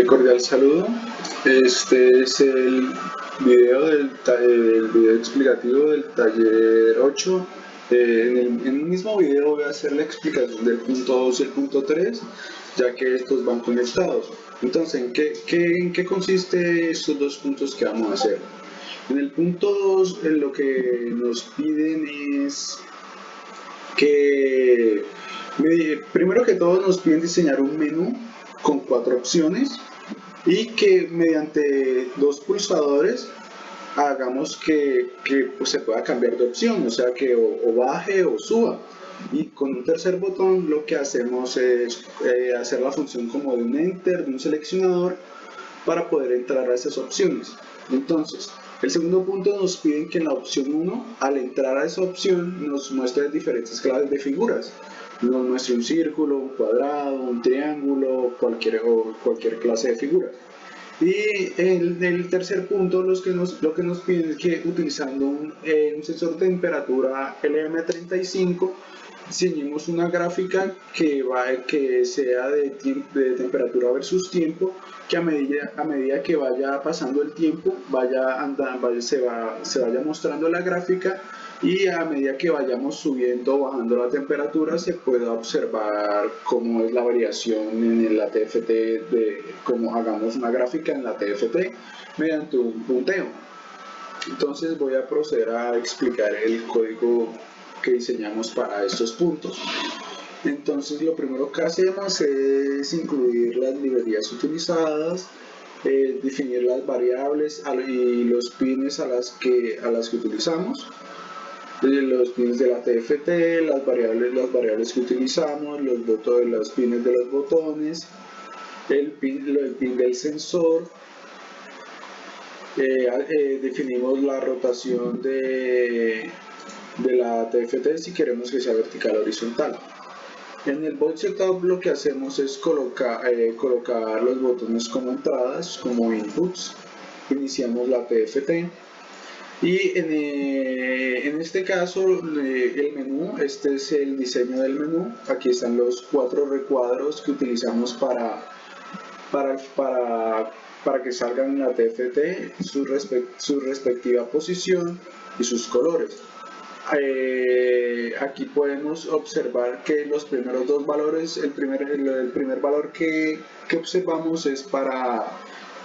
Cordial saludo. Este es el video el video explicativo del taller 8. En el mismo video voy a hacer la explicación del punto 2 y el punto 3, ya que estos van conectados. Entonces, ¿en qué consiste estos dos puntos que vamos a hacer? En el punto 2, lo que nos piden es que, primero que todo, nos piden diseñar un menú con 4 opciones y que mediante dos pulsadores hagamos que pues, se pueda cambiar de opción, o sea que o baje o suba. Y con un tercer botón lo que hacemos es hacer la función como de un enter, de un seleccionador, para poder entrar a esas opciones. Entonces, el segundo punto nos piden que en la opción 1, al entrar a esa opción, nos muestre diferentes clases de figuras. Nos muestre un círculo, un cuadrado, un triángulo, cualquier clase de figura. Y en el tercer punto lo que nos piden es que utilizando un sensor de temperatura LM35 diseñemos una gráfica que sea de temperatura versus tiempo, que a medida que vaya pasando el tiempo se vaya mostrando la gráfica, y a medida que vayamos subiendo o bajando la temperatura se pueda observar cómo es la variación en la TFT, de cómo hagamos una gráfica en la TFT mediante un punteo. Entonces voy a proceder a explicar el código que diseñamos para estos puntos. Entonces lo primero que hacemos es incluir las librerías utilizadas, definir las variables y los pines a las que utilizamos, los pines de la TFT, las variables que utilizamos, los pines de los botones, el pin del sensor. Definimos la rotación de la TFT si queremos que sea vertical o horizontal. En el Void Setup lo que hacemos es colocar los botones como entradas, como inputs. Iniciamos la TFT. Y en este caso el menú, este es el diseño del menú. Aquí están los 4 recuadros que utilizamos para que salgan en la TFT, su respectiva posición y sus colores. Aquí podemos observar que los primeros dos valores, el primer valor que observamos es para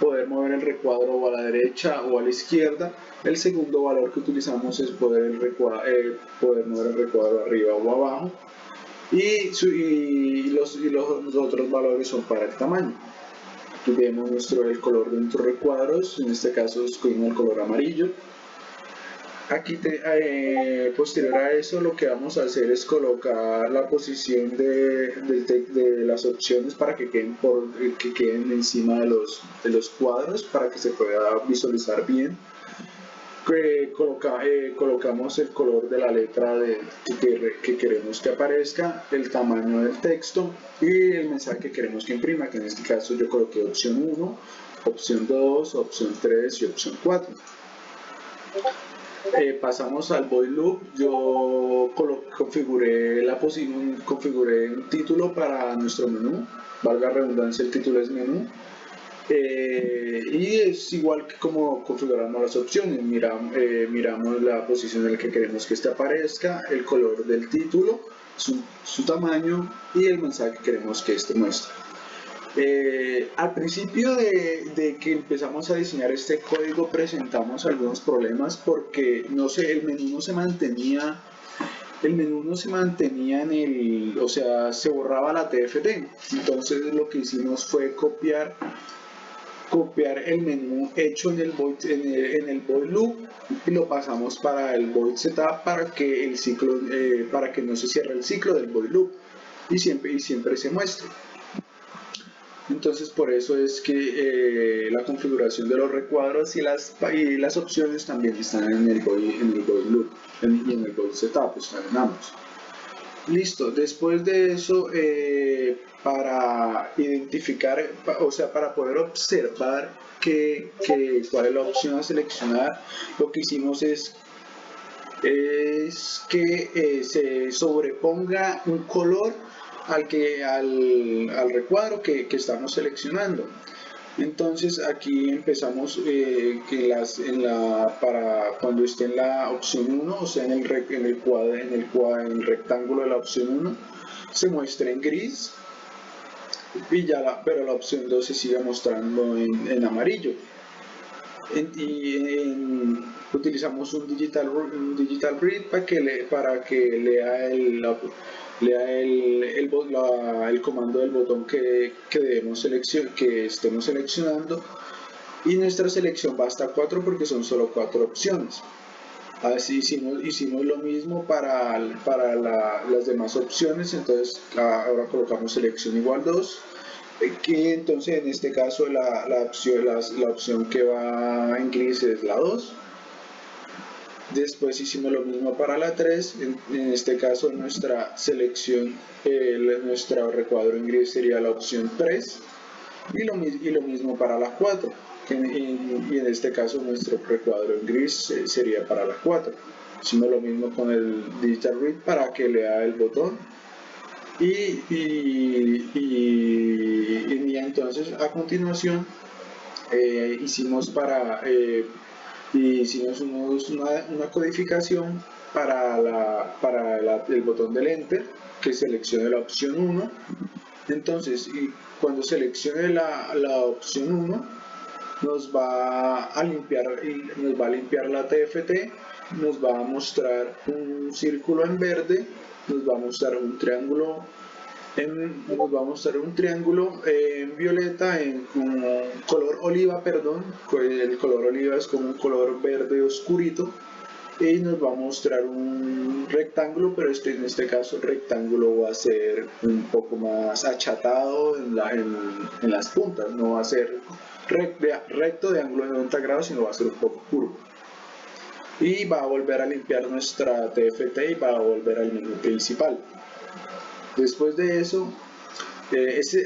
poder mover el recuadro a la derecha o a la izquierda. El segundo valor que utilizamos es poder mover el recuadro arriba o abajo. Y los otros valores son para el tamaño. Aquí vemos el color de nuestros recuadros, en este caso escogimos el color amarillo. Aquí posterior a eso lo que vamos a hacer es colocar la posición de las opciones para que queden encima de los cuadros, para que se pueda visualizar bien. Colocamos el color de la letra que queremos que aparezca, el tamaño del texto y el mensaje que queremos que imprima, que en este caso yo coloqué opción 1, opción 2, opción 3 y opción 4. Pasamos al void loop. Yo configuré un título para nuestro menú, valga la redundancia, el título es menú. Y es igual que como configuramos las opciones. Miramos la posición en la que queremos que este aparezca, el color del título, su tamaño y el mensaje que queremos que este muestre. Al principio de que empezamos a diseñar este código presentamos algunos problemas porque el menú no se mantenía o sea, se borraba la TFT. Entonces lo que hicimos fue copiar el menú hecho en el void loop y lo pasamos para el void setup para que no se cierre el ciclo del void loop y siempre se muestre. Entonces por eso es que la configuración de los recuadros y las opciones también están en el void loop y en el void setup, están en ambos. Listo, después de eso, para identificar, o sea, para poder observar cuál es la opción a seleccionar, lo que hicimos es que se sobreponga un color al recuadro que estamos seleccionando. Entonces aquí empezamos para cuando esté en la opción 1, o sea en el rectángulo de la opción 1, se muestra en gris, pero la opción 2 se sigue mostrando en amarillo. Utilizamos un digital read para que lea el comando del botón que estemos seleccionando, y nuestra selección va hasta 4 porque son solo 4 opciones. Así hicimos lo mismo para las demás opciones. Entonces ahora colocamos selección igual 2, que entonces en este caso la opción que va en gris es la 2. Después hicimos lo mismo para la 3, en este caso nuestra selección, nuestro recuadro en gris sería la opción 3, y lo mismo para la 4, y en este caso nuestro recuadro en gris sería para la 4. Hicimos lo mismo con el digital read para que lea el botón, y entonces a continuación hicimos una codificación para el botón del Enter, que seleccione la opción 1. Entonces, cuando seleccione la opción 1, nos va a limpiar la TFT, nos va a mostrar un círculo en verde, nos va a mostrar un triángulo en violeta, en color oliva, perdón. El color oliva es como un color verde oscurito, y nos va a mostrar un rectángulo, pero en este caso el rectángulo va a ser un poco más achatado en las puntas, no va a ser recto de ángulo de 90 grados, sino va a ser un poco curvo. Y va a volver a limpiar nuestra TFT y va a volver al menú principal. Después de eso,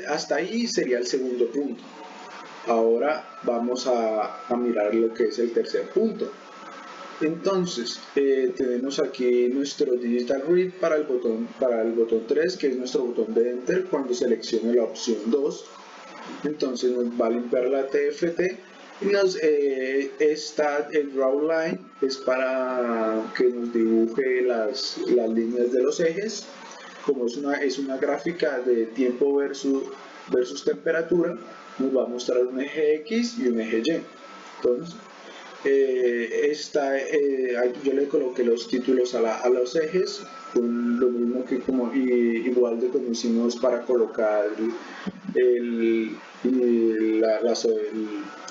hasta ahí sería el segundo punto. Ahora vamos a mirar lo que es el tercer punto. Entonces, tenemos aquí nuestro digital read para el botón 3, que es nuestro botón de Enter cuando seleccione la opción 2. Entonces nos va a limpiar la TFT, y el draw line es para que nos dibuje las líneas de los ejes. Como es una gráfica de tiempo versus temperatura, nos va a mostrar un eje X y un eje Y. Entonces, yo le coloqué los títulos a los ejes, con lo mismo que igual de como hicimos para colocar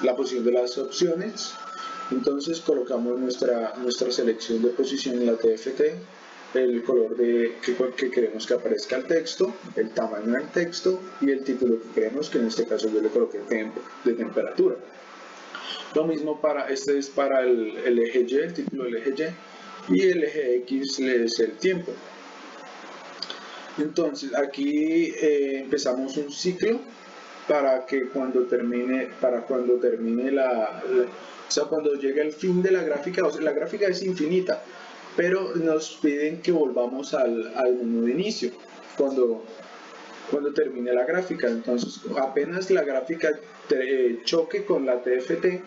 la posición de las opciones. Entonces colocamos nuestra selección de posición en la TFT, el color que queremos que aparezca el texto, el tamaño del texto y el título que queremos, que en este caso yo le coloqué tiempo de temperatura. Lo mismo este es para el eje Y, el título del eje Y, y el eje X es el tiempo. Entonces aquí empezamos un ciclo para que cuando termine cuando llegue el fin de la gráfica, o sea, la gráfica es infinita, pero nos piden que volvamos al menú de inicio cuando termine la gráfica. Entonces apenas la gráfica choque con la TFT,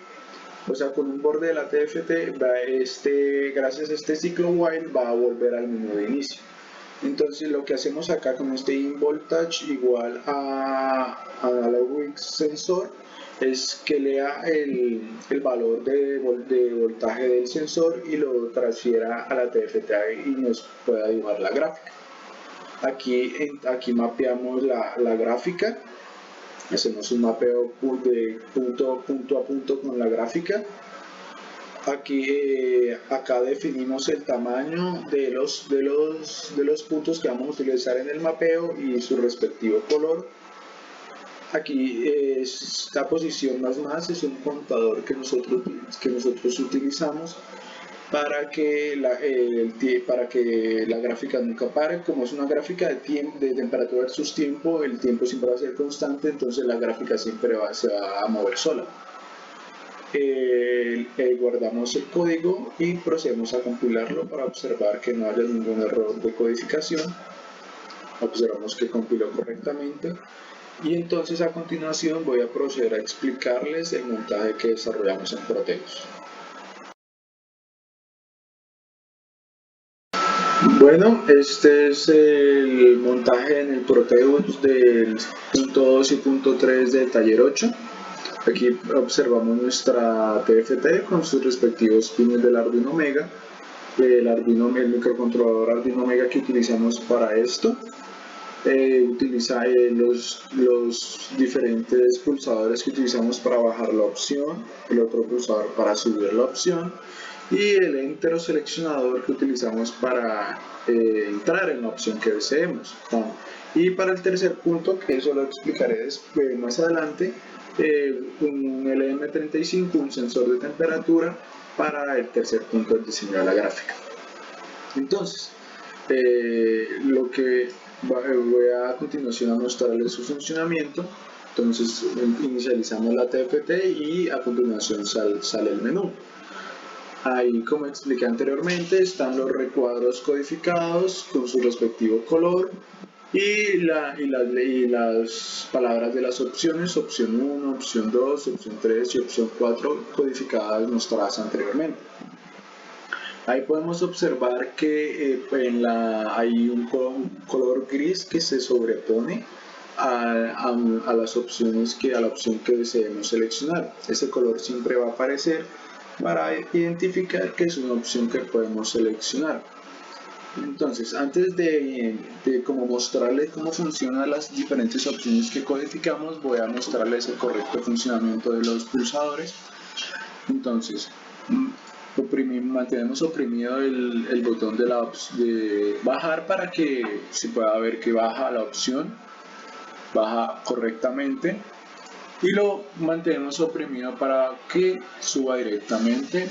o sea con un borde de la TFT, gracias a este ciclo while va a volver al menú de inicio. Entonces lo que hacemos acá con este inVoltage igual a analog sensor es que lea el valor de voltaje del sensor y lo transfiera a la TFT y nos pueda dibujar la gráfica. Aquí mapeamos la gráfica, hacemos un mapeo de punto a punto con la gráfica. Acá definimos el tamaño de los puntos que vamos a utilizar en el mapeo y su respectivo color. Aquí esta posición más es un contador que nosotros utilizamos para que la gráfica nunca pare. Como es una gráfica de temperatura versus tiempo, el tiempo siempre va a ser constante, entonces la gráfica siempre se va a mover sola. Guardamos el código y procedemos a compilarlo para observar que no haya ningún error de codificación. Observamos que compiló correctamente Y entonces a continuación voy a proceder a explicarles el montaje que desarrollamos en Proteus. Bueno, este es el montaje en el Proteus del punto 2 y punto 3 del taller 8. Aquí observamos nuestra TFT con sus respectivos pines del Arduino Mega, el microcontrolador Arduino Mega que utilizamos para esto. Utiliza los diferentes pulsadores que utilizamos para bajar la opción, el otro pulsador para subir la opción y el entero seleccionador que utilizamos para entrar en la opción que deseemos. Y para el tercer punto, que eso lo explicaré después, más adelante, un LM35, un sensor de temperatura para el tercer punto del diseño de la gráfica. Entonces, lo que voy a continuación a mostrarles su funcionamiento. Entonces inicializamos la TFT y a continuación sale el menú. Ahí, como expliqué anteriormente, están los recuadros codificados con su respectivo color y las palabras de las opciones, opción 1, opción 2, opción 3 y opción 4 codificadas mostradas anteriormente. Ahí podemos observar que hay un color gris que se sobrepone a las opciones a la opción que deseemos seleccionar. Ese color siempre va a aparecer para identificar que es una opción que podemos seleccionar. Entonces, antes de como mostrarles cómo funcionan las diferentes opciones que codificamos, voy a mostrarles el correcto funcionamiento de los pulsadores. Entonces, mantenemos oprimido el botón de bajar para que se pueda ver que baja la opción, baja correctamente, y lo mantenemos oprimido para que suba directamente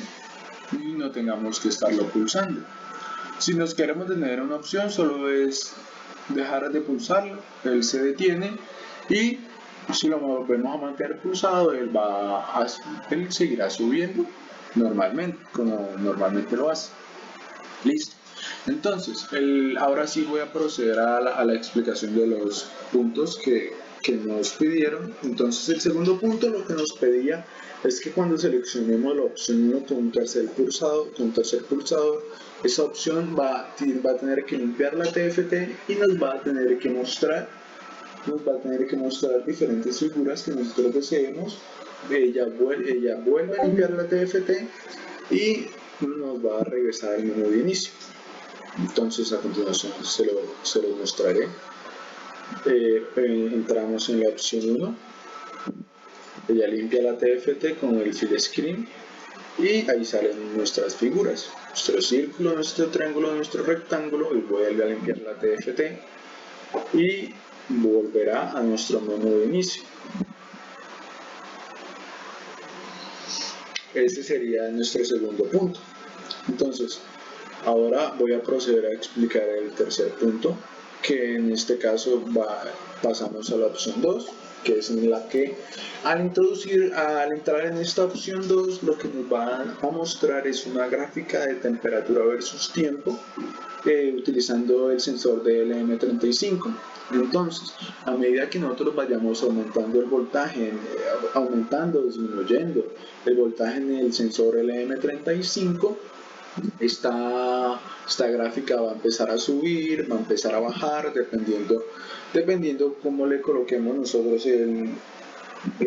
y no tengamos que estarlo pulsando. Si nos queremos detener una opción, solo es dejar de pulsarlo, él se detiene, y si lo volvemos a mantener pulsado, él seguirá subiendo normalmente, como normalmente lo hace. Listo. Entonces, ahora sí voy a proceder a la explicación de los puntos que nos pidieron. Entonces, el segundo punto lo que nos pedía es que cuando seleccionemos la opción 1 con un tercer pulsador, esa opción va a tener que limpiar la TFT y nos va a tener que mostrar diferentes figuras que nosotros deseemos. Ella vuelve a limpiar la TFT y nos va a regresar al menú de inicio. Entonces a continuación se lo mostraré. Entramos en la opción 1, ella limpia la TFT con el fill screen y ahí salen nuestras figuras, nuestro círculo, nuestro triángulo, nuestro rectángulo, y vuelve a limpiar la TFT y volverá a nuestro menú de inicio. Ese sería nuestro segundo punto. Entonces, ahora voy a proceder a explicar el tercer punto, que en este caso pasamos a la opción 2, que es en la que al entrar en esta opción 2, lo que nos va a mostrar es una gráfica de temperatura versus tiempo, utilizando el sensor de LM35. Entonces, a medida que nosotros vayamos aumentando el voltaje, disminuyendo el voltaje en el sensor LM35, esta gráfica va a empezar a subir, va a empezar a bajar, dependiendo cómo le coloquemos nosotros el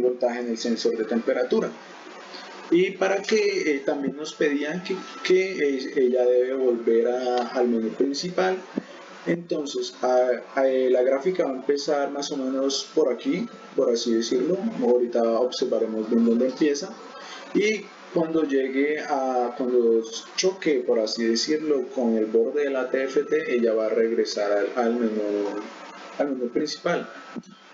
voltaje en el sensor de temperatura. Y para que también nos pedían que ella debe volver al menú principal. Entonces la gráfica va a empezar más o menos por aquí, por así decirlo. Ahorita observaremos bien dónde empieza, y cuando choque, por así decirlo, con el borde de la TFT, ella va a regresar al menú principal.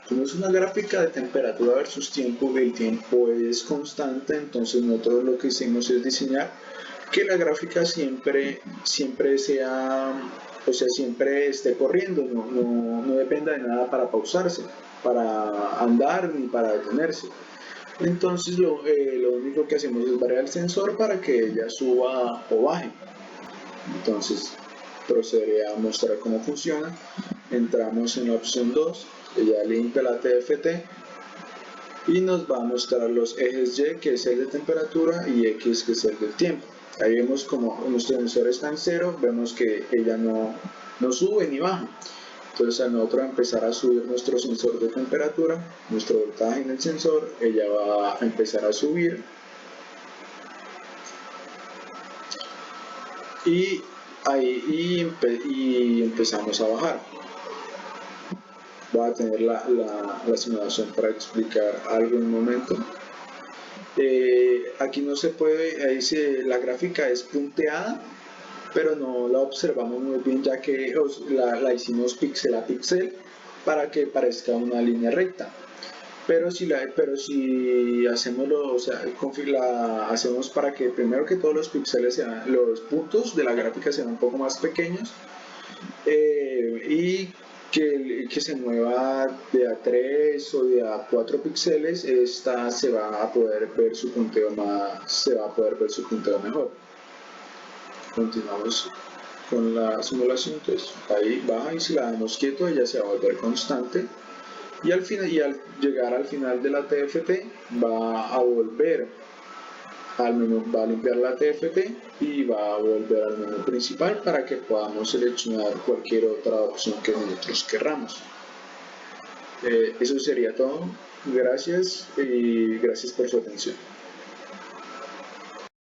Como es una gráfica de temperatura versus tiempo, el tiempo es constante, entonces nosotros lo que hicimos es diseñar que la gráfica siempre esté corriendo, no dependa de nada para pausarse, para andar ni para detenerse. Entonces lo único que hacemos es variar el sensor para que ella suba o baje. Entonces procederé a mostrar cómo funciona. Entramos en la opción 2, ella limpia la TFT y nos va a mostrar los ejes Y, que es el de temperatura, y X, que es el del tiempo. Ahí vemos como nuestro sensor está en 0, vemos que ella no sube ni baja. Entonces al nosotros empezar a subir nuestro sensor de temperatura, nuestro voltaje en el sensor, ella va a empezar a subir y empezamos a bajar. Voy a tener la simulación para explicar algo en un momento. Aquí no se puede, ahí la gráfica es punteada, pero no la observamos muy bien, ya que la hicimos píxel a píxel para que parezca una línea recta. Pero si hacemos hacemos para que primero que todos los píxeles sean, los puntos de la gráfica sean un poco más pequeños, y que se mueva de a 3 o de a 4 píxeles, esta se va a poder ver su punteo mejor. Continuamos con la simulación. Entonces ahí baja, y si la dejamos quieto ella se va a volver constante, y al llegar al final de la TFT va a volver al menú, va a limpiar la TFT y va a volver al menú principal para que podamos seleccionar cualquier otra opción que nosotros querramos. Eso sería todo. Gracias y gracias por su atención.